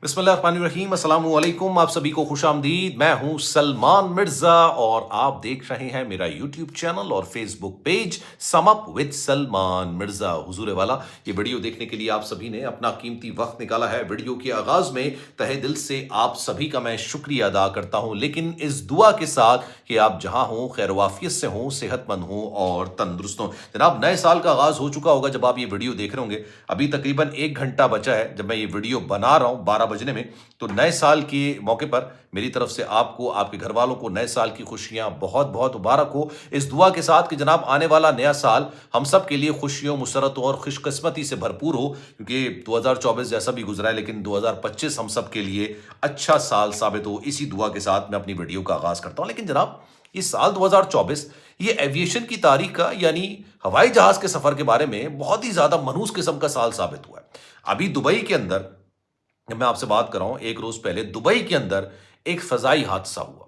बिस्मिल्लाहिर्रहमानिर्रहीम, अस्सलाम वालेकुम। आप सभी को खुश आमदीद। मैं हूं सलमान मिर्जा और आप देख रहे हैं मेरा यूट्यूब चैनल और Facebook page sum up with Salman Mirza. हुजूर वाला, ये वीडियो देखने के लिए आप सभी ने अपना कीमती वक्त निकाला है। वीडियो के आगाज में तहे दिल से आप सभी का मैं शुक्रिया अदा करता हूं, लेकिन इस दुआ के साथ कि आप जहां हों खैर वाफियत से हों, सेहतमंद हों और तंदुरुस्त हों। जनाब, नए साल का आगाज हो चुका होगा जब आप ये वीडियो देख रहे होंगे। अभी तकरीबन 1 घंटा बचा है जब मैं ये वीडियो बना रहा हूं 12 बजने में। तो नए साल के मौके पर मेरी तरफ से आपको, आपके घर वालों को नए साल की खुशियां बहुत बहुत मुबारक हो, इस दुआ के साथ कि जनाब आने वाला नया साल हम सब के लिए खुशियों, मुसरतों और खुशकिस्मती से भरपूर हो। क्योंकि 2024 जैसा भी गुजरा है, लेकिन 2025 हम सब के लिए अच्छा साल साबित हो, इसी दुआ के साथ मैं अपनी वीडियो का आगाज करता हूं। लेकिन जनाब, ये साल 2024 ये एविएशन की तारीख का, यानी हवाई जहाज के सफर के बारे में बहुत ही ज्यादा मनहूस किस्म का साल साबित हुआ है। अभी दुबई के अंदर, जब मैं आपसे बात कर रहा हूं, एक रोज पहले दुबई के अंदर एक फजाई हादसा हुआ।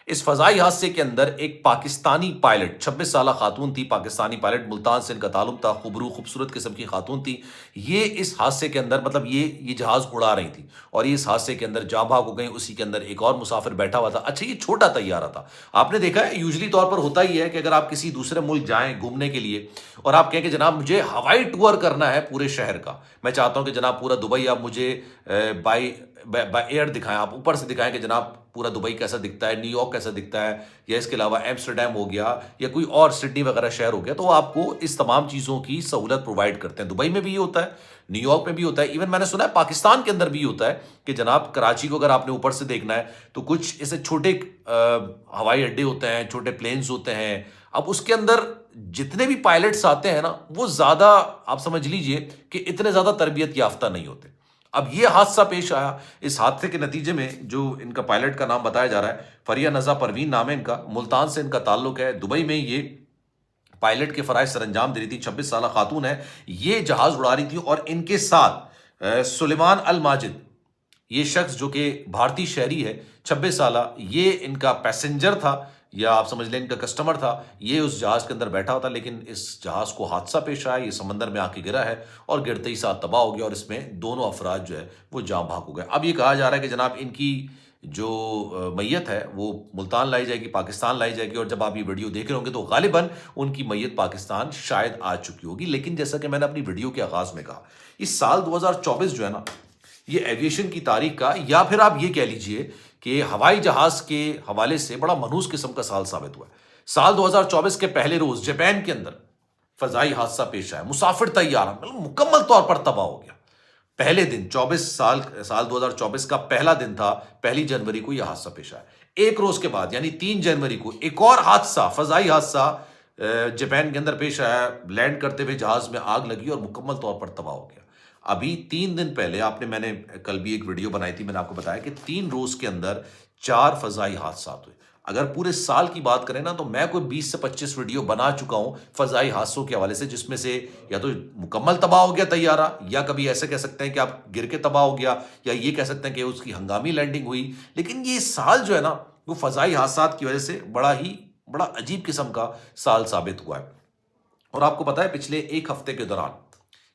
इस फजाई हादसे के अंदर एक पाकिस्तानी पायलट, 26 साल खातून थी, पाकिस्तानी पायलट, मुल्तान से इनका ताल्लुक था, खुबरू खूबसूरत किस्म की खातून थी। ये इस हादसे के अंदर, मतलब ये जहाज उड़ा रही थी और ये इस हादसे के अंदर जाँ भाग हो गई। उसी के अंदर एक और मुसाफिर बैठा हुआ था। अच्छा, ये छोटा तैयारा था। आपने देखा है यूजली तौर पर होता ही है कि अगर आप किसी दूसरे मुल्क जाएं घूमने के लिए और आप कहें कि जनाब मुझे हवाई टूर करना है पूरे शहर का, मैं चाहता हूं कि जनाब पूरा दुबई आप मुझे बाई बाय एयर दिखाएं, आप ऊपर से दिखाएं कि जनाब पूरा दुबई कैसा दिखता है, न्यूयॉर्क कैसा दिखता है, या इसके अलावा एम्स्टरडेम हो गया या कोई और सिडनी वगैरह शहर हो गया, तो वो आपको इस तमाम चीज़ों की सहूलत प्रोवाइड करते हैं। दुबई में भी ये होता है, न्यूयॉर्क में भी होता है, इवन मैंने सुना है पाकिस्तान के अंदर भी होता है कि जनाब कराची को अगर आपने ऊपर से देखना है तो कुछ ऐसे छोटे हवाई अड्डे होते हैं, छोटे प्लेन्स होते हैं। अब उसके अंदर जितने भी पायलट्स आते हैं ना, वो ज़्यादा, आप समझ लीजिए कि इतने ज़्यादा तरबियत याफ्ता नहीं होते। अब ये हादसा पेश आया। इस हादसे के नतीजे में जो इनका पायलट का नाम बताया जा रहा है, फरिया नज़ा परवीन नाम है इनका, मुल्तान से इनका ताल्लुक है। दुबई में ये पायलट के फराइज सर अंजाम दे रही थी। 26 साल खातून है, ये जहाज उड़ा रही थी और इनके साथ सुलेमान अल माजिद, ये शख्स जो कि भारतीय शहरी है, 26 साल, ये इनका पैसेंजर था या आप समझ लें इनका कस्टमर था। ये उस जहाज के अंदर बैठा होता, लेकिन इस जहाज को हादसा पेश आया, ये समंदर में आके गिरा है और गिरते ही साथ तबाह हो गया और इसमें दोनों अफराद जो है वो जाँ भाग हो गए। अब ये कहा जा रहा है कि जनाब इनकी जो मैयत है वो मुल्तान लाई जाएगी, पाकिस्तान लाई जाएगी, और जब आप ये वीडियो देख रहे होंगे तो गालिबन उनकी मैयत पाकिस्तान शायद आ चुकी होगी। लेकिन जैसा कि मैंने अपनी वीडियो के आगाज में कहा, इस साल 2024 जो है ना, ये एविएशन की तारीख का, या फिर आप ये कह लीजिए कि हवाई जहाज के हवाले से बड़ा मनहूस किस्म का साल साबित हुआ है। साल 2024 के पहले रोज जापान के अंदर फजाई हादसा पेश आया। मुसाफिर तैयारा मतलब मुकम्मल तौर पर तबाह हो गया। पहले दिन 24 साल 2024 का पहला दिन था, 1 जनवरी को यह हादसा पेश आया। एक रोज के बाद यानी 3 जनवरी को एक और हादसा, फजाई हादसा जापान के अंदर पेश आया। लैंड करते हुए जहाज में आग लगी और मुकम्मल तौर पर तबाह हो गया। अभी 3 दिन पहले मैंने कल भी एक वीडियो बनाई थी, मैंने आपको बताया कि 3 रोज के अंदर 4 फजाई हादसा हुए। अगर पूरे साल की बात करें ना, तो मैं कोई 20 से 25 वीडियो बना चुका हूं फजाई हादसों के हवाले से, जिसमें से या तो मुकम्मल तबाह हो गया तैयारा, या कभी ऐसे कह सकते हैं कि आप गिर के तबाह हो गया, या ये कह सकते हैं कि उसकी हंगामी लैंडिंग हुई। लेकिन ये साल जो है ना, वो फजाई हादसात की वजह से बड़ा अजीब किस्म का साल साबित हुआ है। और आपको पता है पिछले एक हफ्ते के दौरान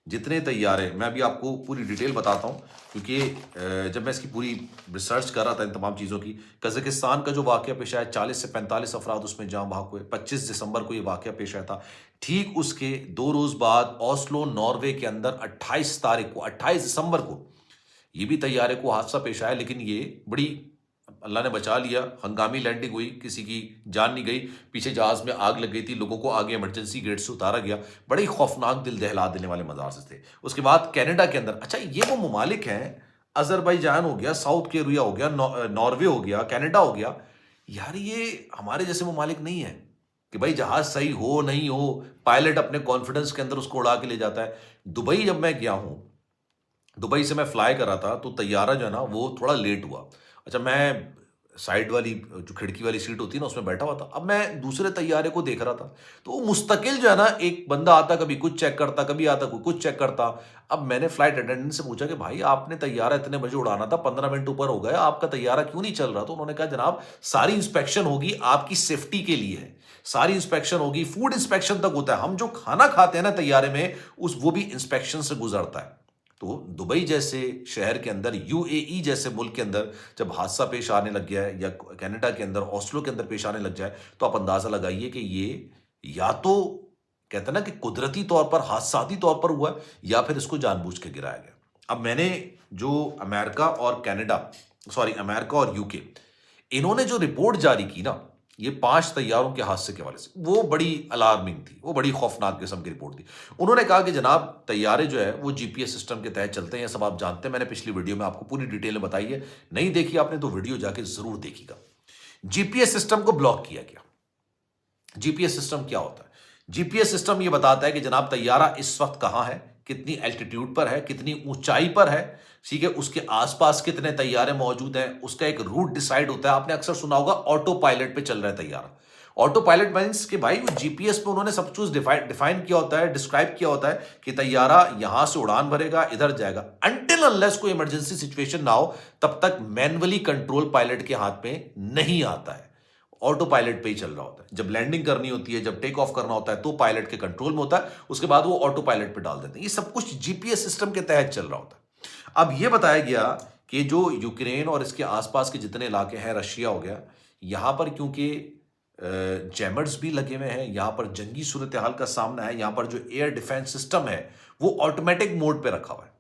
जितने तैयारे, मैं अभी आपको पूरी डिटेल बताता हूं, क्योंकि जब मैं इसकी पूरी रिसर्च कर रहा था इन तमाम चीज़ों की, कजाकिस्तान का जो वाक़या पेश आया, 40 से 45 अफराद उसमें जाँ भाग हुए। 25 दिसंबर को ये वाक़या पेश आया था। ठीक उसके 2 रोज़ बाद ओस्लो नॉर्वे के अंदर 28 तारीख को, 28 दिसंबर को ये भी तैयारे को हादसा पेश आया, लेकिन ये बड़ी, अल्लाह ने बचा लिया, हंगामी लैंडिंग हुई, किसी की जान नहीं गई। पीछे जहाज में आग लग गई थी, लोगों को आगे इमरजेंसी गेट से उतारा गया। बड़े खौफनाक, दिल दहला देने वाले मंज़ार से थे। उसके बाद कनाडा के अंदर, अच्छा ये वो ममालिक हैं, अजरबैजान हो गया, साउथ कोरिया हो गया, नॉर्वे हो गया, कनाडा हो गया, यार ये हमारे जैसे ममालिक नहीं है कि भाई जहाज सही हो नहीं हो, पायलट अपने कॉन्फिडेंस के अंदर उसको उड़ा के ले जाता है। दुबई जब मैं गया हूँ, दुबई से मैं फ्लाई कर रहा था, तो तैयारा जो है ना वो थोड़ा लेट हुआ। अच्छा, मैं साइड वाली जो खिड़की वाली सीट होती है ना, उसमें बैठा हुआ था। अब मैं दूसरे तैयारे को देख रहा था, तो वो मुस्तकिल जो है ना, एक बंदा आता, कभी कुछ चेक करता, कभी आता कोई कुछ चेक करता। अब मैंने फ्लाइट अटेंडेंट से पूछा कि भाई आपने तैयारा इतने बजे उड़ाना था, 15 मिनट ऊपर हो गया, आपका तैयारा क्यों नहीं चल रहा? तो उन्होंने कहा जनाब सारी इंस्पेक्शन होगी, आपकी सेफ्टी के लिए है, सारी इंस्पेक्शन होगी, फूड इंस्पेक्शन तक होता है। हम जो खाना खाते हैं ना तैयारे में, वो भी इंस्पेक्शन से गुजरता है। تو دبئی جیسے شہر کے اندر، UAE جیسے ملک کے اندر جب حادثہ پیش آنے لگ گیا ہے، یا کینیڈا کے اندر اوسلو کے اندر پیش آنے لگ جائے، تو آپ اندازہ لگائیے کہ یہ یا تو کہتے ہیں نا کہ قدرتی طور پر، حادثاتی طور پر ہوا ہے، یا پھر اس کو جان بوجھ کے گرایا گیا۔ اب میں نے جو امریکہ اور UK، انہوں نے جو رپورٹ جاری کی نا، یہ 5 طیاروں کے حادثے کے حوالے سے، وہ بڑی الارمنگ تھی، وہ بڑی خوفناک قسم کی رپورٹ تھی۔ انہوں نے کہا کہ جناب طیارے جو ہے وہ GPS سسٹم کے تحت چلتے ہیں، یہ سب آپ جانتے ہیں، میں نے پچھلی ویڈیو میں آپ کو پوری ڈیٹیل میں بتائی ہے، نہیں دیکھی آپ نے تو ویڈیو جا کے ضرور دیکھیے گا۔ GPS سسٹم کو بلاک کیا گیا۔ GPS سسٹم کیا ہوتا ہے؟ GPS سسٹم یہ بتاتا ہے کہ جناب طیارہ اس وقت کہاں ہے، کتنی الٹیٹیوڈ پر ہے، کتنی اونچائی پر ہے، ٹھیک ہے، اس کے آس پاس کتنے طیارے موجود ہیں، اس کا ایک روٹ ڈیسائیڈ ہوتا ہے۔ آپ نے اکثر سنا ہوگا آٹو پائلٹ پہ چل رہا ہے طیارہ۔ آٹو پائلٹ مینس کہ بھائی وہ GPS پہ انہوں نے سب چیز ڈیفائن کیا ہوتا ہے، ڈسکرائب کیا ہوتا ہے کہ طیارہ یہاں سے اڑان بھرے گا، ادھر جائے گا، انٹل انلیس کوئی ایمرجنسی سچویشن نہ ہو، تب تک مینولی کنٹرول پائلٹ کے ہاتھ میں نہیں آتا ہے، آٹو پائلٹ پہ ہی چل رہا ہوتا ہے۔ جب لینڈنگ کرنی ہوتی ہے، جب ٹیک آف کرنا ہوتا ہے، تو پائلٹ کے کنٹرول میں ہوتا ہے، اس کے بعد وہ آٹو پائلٹ پہ ڈال دیتے ہیں۔ یہ سب کچھ GPS سسٹم کے تحت چل رہا ہوتا ہے۔ اب یہ بتایا گیا کہ جو یوکرین اور اس کے آس پاس کے جتنے علاقے ہیں، رشیا ہو گیا، یہاں پر کیونکہ جیمرز بھی لگے ہوئے ہیں، یہاں پر جنگی صورتحال کا سامنا ہے، یہاں پر جو ایئر ڈیفینس سسٹم ہے وہ آٹومیٹک موڈ پہ رکھا ہوا ہے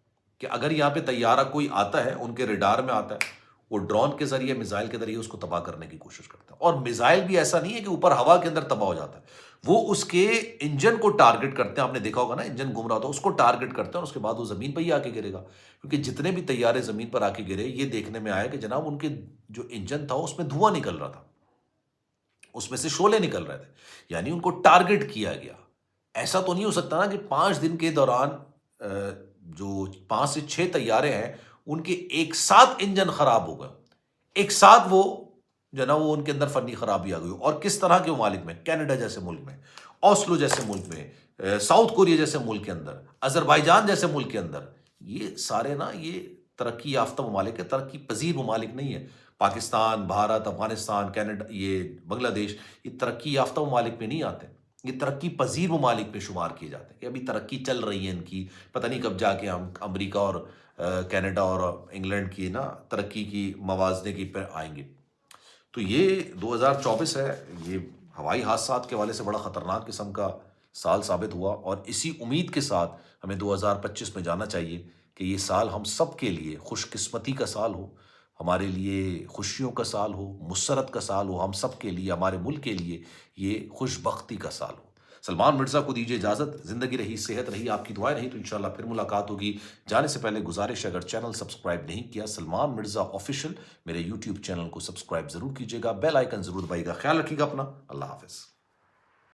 کہ اگر یہاں پہ طیارہ کوئی آتا ہے، ان کے ریڈار میں آتا ہے، وہ ڈرون کے ذریعے، میزائل کے ذریعے اس کو تباہ کرنے کی کوشش کرتا ہے۔ اور میزائل بھی ایسا نہیں ہے کہ اوپر ہوا کے اندر تباہ ہو جاتا ہے، وہ اس کے انجن کو ٹارگٹ کرتے ہیں۔ آپ نے دیکھا ہوگا نا، انجن گھوم رہا ہوتا ہے، اس کو ٹارگٹ کرتے ہیں، اور اس کے بعد وہ زمین پہ ہی آ کے گرے گا۔ کیونکہ جتنے بھی طیارے زمین پر آ کے گرے، یہ دیکھنے میں آیا کہ جناب ان کے جو انجن تھا اس میں دھواں نکل رہا تھا، اس میں سے شعلے نکل رہے تھے، یعنی ان کو ٹارگٹ کیا گیا۔ ایسا تو نہیں ہو سکتا نا کہ 5 دن کے دوران جو 5 سے 6 طیارے ہیں، ان کے ایک ساتھ انجن خراب ہو گئے، ایک ساتھ وہ جو نا وہ ان کے اندر فنی خرابی آ گئی۔ اور کس طرح کے ممالک میں، کینیڈا جیسے ملک میں، اوسلو جیسے ملک میں، ساؤتھ کوریا جیسے ملک کے اندر، آذربائیجان جیسے ملک کے اندر، یہ سارے نا یہ ترقی یافتہ ممالک ہے، ترقی پذیر ممالک نہیں ہے۔ پاکستان، بھارت، افغانستان، کینیڈا، یہ بنگلہ دیش، یہ ترقی یافتہ ممالک میں نہیں آتے، یہ ترقی پذیر ممالک میں شمار کیے جاتے ہیں کہ ابھی ترقی چل رہی ہے ان کی، پتہ نہیں کب جا کے ہم امریکہ اور کینیڈا اور انگلینڈ کی نا ترقی کی موازنے کی پہ آئیں گے۔ تو یہ 2024 ہے، یہ ہوائی حادثات کے حوالے سے بڑا خطرناک قسم کا سال ثابت ہوا، اور اسی امید کے ساتھ ہمیں 2025 میں جانا چاہیے کہ یہ سال ہم سب کے لیے خوش قسمتی کا سال ہو، ہمارے لیے خوشیوں کا سال ہو، مسرت کا سال ہو، ہم سب کے لیے، ہمارے ملک کے لیے یہ خوش بختی کا سال ہو۔ سلمان مرزا کو دیجیے اجازت، زندگی رہی، صحت رہی، آپ کی دعائیں رہی تو انشاءاللہ پھر ملاقات ہوگی۔ جانے سے پہلے گزارش ہے، اگر چینل سبسکرائب نہیں کیا سلمان مرزا آفیشیل، میرے یوٹیوب چینل کو سبسکرائب ضرور کیجیے گا، بیل آئیکن ضرور دبائیے گا۔ خیال رکھیے گا اپنا، اللہ حافظ۔